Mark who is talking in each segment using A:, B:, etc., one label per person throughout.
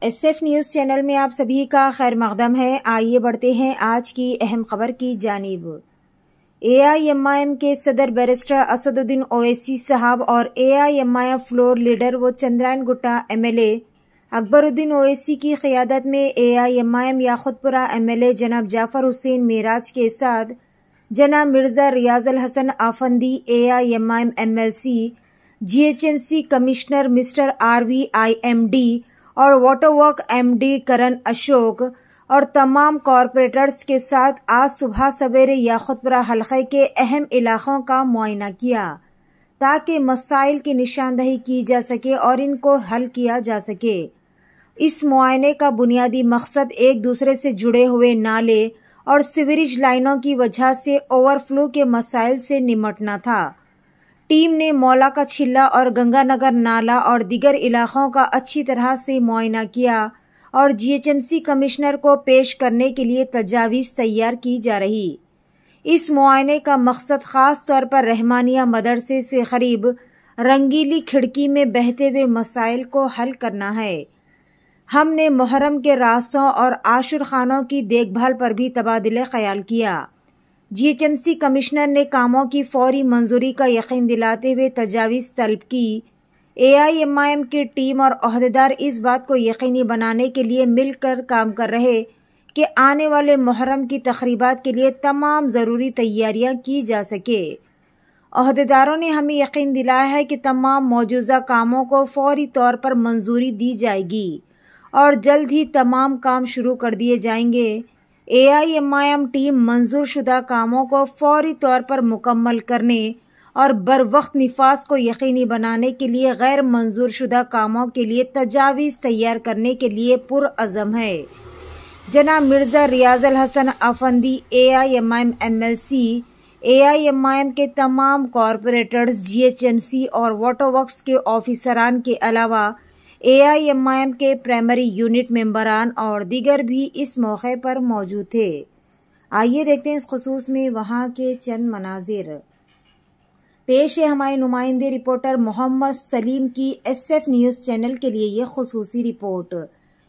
A: SF news channel में आप सभी का खैर मकदम है। आइए बढ़ते हैं आज की अहम खबर की जानिब। AIMIM के सदर बैरिस्टर असदुद्दीन ओवैसी साहब और AIMIM फ्लोर लीडर व चंद्रायन गुट्टा MLA अकबरुद्दीन ओवैसी की क़ियादत में AIMIM याखुतपुरा MLA जनाब जाफर हुसैन मेराज के साथ जनाब Mirza Riyazul Hasan Afandi AIMIM MLC, GHMC commissioner mister RV IMD और water work MD Karan Ashok और तमाम कॉरपोरेटर्स के साथ आज सुबह सवेरे याखुतपुरा हलक़े के अहम इलाकों का मुआयना किया ताकि मसाइल की निशानदही की जा सके और इनको हल किया जा सके। इस मुआयने का बुनियादी मकसद एक दूसरे से जुड़े हुए नाले और सीवरेज लाइनों की वजह से ओवरफ्लो के मसाइल से निपटना था। टीम ने मौला का छिल्ला और गंगानगर नाला और दीगर इलाकों का अच्छी तरह से मुआयना किया और GHMC कमिश्नर को पेश करने के लिए तजावीज़ तैयार की जा रही। इस मुआयने का मकसद खास तौर पर रहमानिया मदरसे से करीब रंगीली खिड़की में बहते हुए मसाइल को हल करना है। हमने मुहर्रम के रास्तों और आशुर खानों की देखभाल पर भी तबादले ख्याल किया। GHMC कमिश्नर ने कामों की फौरी मंजूरी का यकीन दिलाते हुए तजावीज़ तलब की। AIMIM की टीम और ओहदेदार इस बात को यकीनी बनाने के लिए मिलकर काम कर रहे कि आने वाले मुहर्रम की तकरीबात के लिए तमाम ज़रूरी तैयारियां की जा सके। ओहदेदारों ने हमें यकीन दिलाया है कि तमाम मौजूदा कामों को फौरी तौर पर मंजूरी दी जाएगी और जल्द ही तमाम काम शुरू कर दिए जाएंगे। AIMIM टीम मंजूर शुदा कामों को फौरी तौर पर मुकम्मल करने और बर वक्त निफाज को यकीनी बनाने के लिए गैर मंजूर शुदा कामों के लिए तजावीज़ तैयार करने के लिए पुरअज़म है। जनाब Mirza Riyazul Hasan Afandi AIMIM MLC, AIMIM के तमाम कॉरपोरेटर्स, GHMC और वाटर वर्क्स के ऑफिसरान के अलावा AIMIM के प्राइमरी यूनिट मेंबरान और दीगर भी इस मौके पर मौजूद थे। आइए देखते हैं इस खुसूस में वहाँ के चंद मनाजिर। पेश है हमारे नुमाइंदे रिपोर्टर मोहम्मद सलीम की SF न्यूज़ चैनल के लिए ये खुसूसी रिपोर्ट।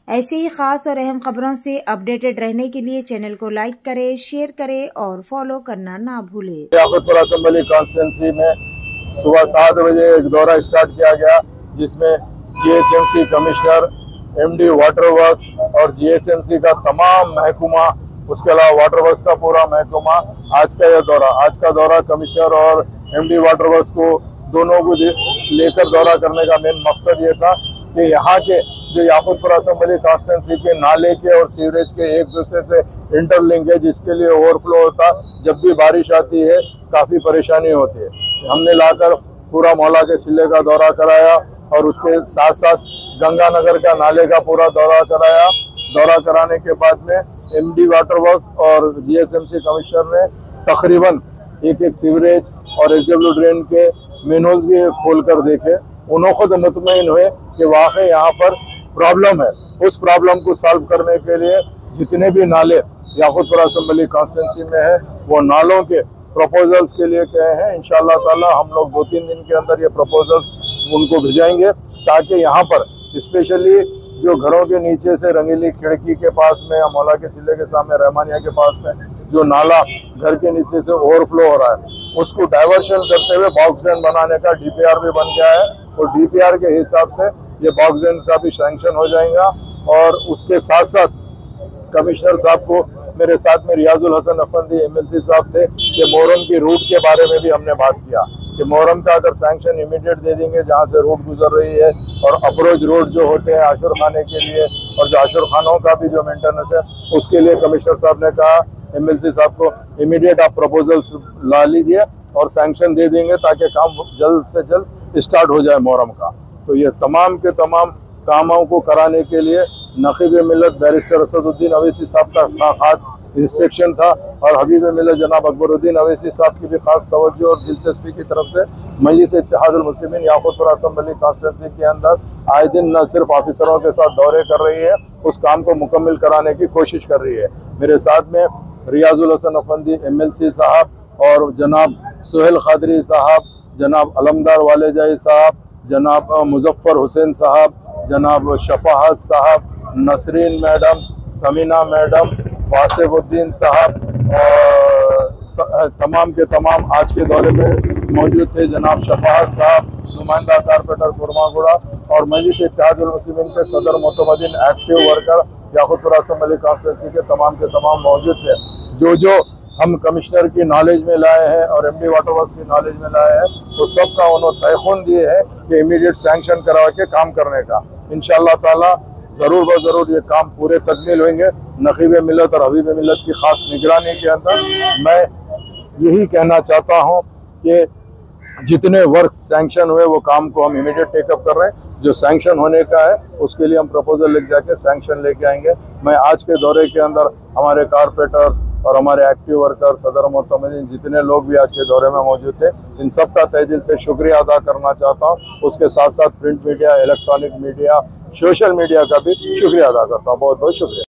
A: ऐसे ही ख़ास और अहम खबरों से अपडेटेड रहने के लिए चैनल को लाइक करें, शेयर करें और फॉलो करना ना भूलें।
B: याखुतपुरा असेंबली कॉन्स्टिट्यूंसी में सुबह 7 बजे एक दौरा स्टार्ट किया गया जिसमें GHMC commissioner, MD water works और GHMC का तमाम महकमा, उसके अलावा वाटर वर्क्स का पूरा महकमा। आज का दौरा कमिश्नर और MD वाटर वर्क्स को दोनों को लेकर दौरा करने का मेन मकसद ये था कि यहाँ के जो याखुतपुरा असेंबली कॉन्स्टिट्यूंसी के नाले के और सीवरेज के एक दूसरे से इंटरलिंक है, जिसके लिए ओवरफ्लो होता, जब भी बारिश आती है काफ़ी परेशानी होती है। हमने लाकर पूरा मौला के छिल्ले का दौरा कराया और उसके साथ साथ गंगानगर का नाले का पूरा दौरा कराया। दौरा कराने के बाद में MD वाटर वर्क्स और GHMC कमिश्नर ने तकरीबन एक सीवरेज और SW ड्रेन के मेनहोल भी खोल कर देखे। उन्होंने खुद मुतमईन हुए कि वाकई यहाँ पर प्रॉब्लम है। उस प्रॉब्लम को सॉल्व करने के लिए जितने भी नाले याखुतपुरा असेंबली कॉन्स्टिट्यूंसी में है वो नालों के प्रपोजल्स के लिए कहे हैं। इंशाअल्लाह ताला हम लोग 2-3 दिन के अंदर ये प्रपोजल्स उनको भेजाएंगे ताकि यहाँ पर स्पेशली जो घरों के नीचे से रंगीली खिड़की के पास में या मौला के चिल्ले के सामने रहमानिया के पास में जो नाला घर के नीचे से ओवरफ्लो हो रहा है उसको डाइवर्शन करते हुए बॉक्स ड्रेन बनाने का DPR भी बन गया है और DPR के हिसाब से ये बॉक्स ड्रेन का भी सैंक्शन हो जाएगा। और उसके साथ साथ कमिश्नर साहब को मेरे साथ में रियाजुल हसन अफंदी MLC साहब थे कि मोहर्रम की रूट के बारे में भी हमने बात किया कि मोहर्रम का अगर सैंक्शन इमीडिएट दे देंगे जहाँ से रोड गुजर रही है और अप्रोच रोड जो होते हैं आशुर खाने के लिए और जो आशुर खानों का भी जो मेंटेनेंस है उसके लिए कमिश्नर साहब ने कहा MLC साहब को इमीडिएट आप प्रपोजल्स ला लीजिए और सैंक्शन दे देंगे ताकि काम जल्द से जल्द स्टार्ट हो जाए मोहर्रम का। तो ये तमाम के तमाम कामों को कराने के लिए नक़ीब मिल्लत बैरिस्टर असदुद्दीन ओवैसी साहब का खास इंस्ट्रक्शन था और हबीब मिल्लत जनाब अकबरुद्दीन ओवैसी साहब की भी खास तवज्जो और दिलचस्पी की तरफ से मजलिस इत्तेहादुल मुस्लिमीन याखुतपुरा असेंबली कॉन्स्टिट्यूंसी के अंदर आए दिन न सिर्फ ऑफिसरों के साथ दौरे कर रही है, उस काम को मुकम्मल कराने की कोशिश कर रही है। मेरे साथ में रियाजुल हसन अफंदी MLC साहब और जनाब सुहेल खादरी साहब, जनाब अलमदार वालेजाई साहब, जनाब मुजफ्फर हुसैन साहब, जनाब शफाहत साहब नसरीन मैडम, समीना मैडम, वासिफुद्दीन साहब और तमाम के तमाम आज के दौरे में मौजूद थे। जनाब शफाअत साहब, नुमाइंदा कारपोरेटर कुरमागुड़ा और मजलिस इत्तेहादुल मुस्लिमीन के सदर मोतमदीन active worker Yakutpura assembly constituency के तमाम मौजूद थे। जो हम कमिश्नर की नॉलेज में लाए हैं और एमडी वाटर वर्क्स की नॉलेज में लाए हैं, वो सब का उन्होंने तयखुन दिए हैं कि इमीडिएट सैंक्शन करवा के काम करने का। इंशाअल्लाह ताला ज़रूर ब ज़रूर ये काम पूरे तकमील होंगे। नकीब मिलत और हबीब मिलत की खास निगरानी के अंदर मैं यही कहना चाहता हूँ कि जितने वर्क सैंक्शन हुए वो काम को हम इमीडिएट टेकअप कर रहे हैं। जो सैंक्शन होने का है उसके लिए हम प्रपोजल लिख जाके सैंक्शन लेके आएंगे। मैं आज के दौरे के अंदर हमारे कारपोरेटर्स और हमारे एक्टिव वर्कर, सदर मोहतमिन, जितने लोग भी आज के दौरे में मौजूद थे, इन सब का तहे दिल से शुक्रिया अदा करना चाहता हूँ। उसके साथ साथ print media, electronic media, social media का भी शुक्रिया अदा करता हूँ। बहुत बहुत शुक्रिया।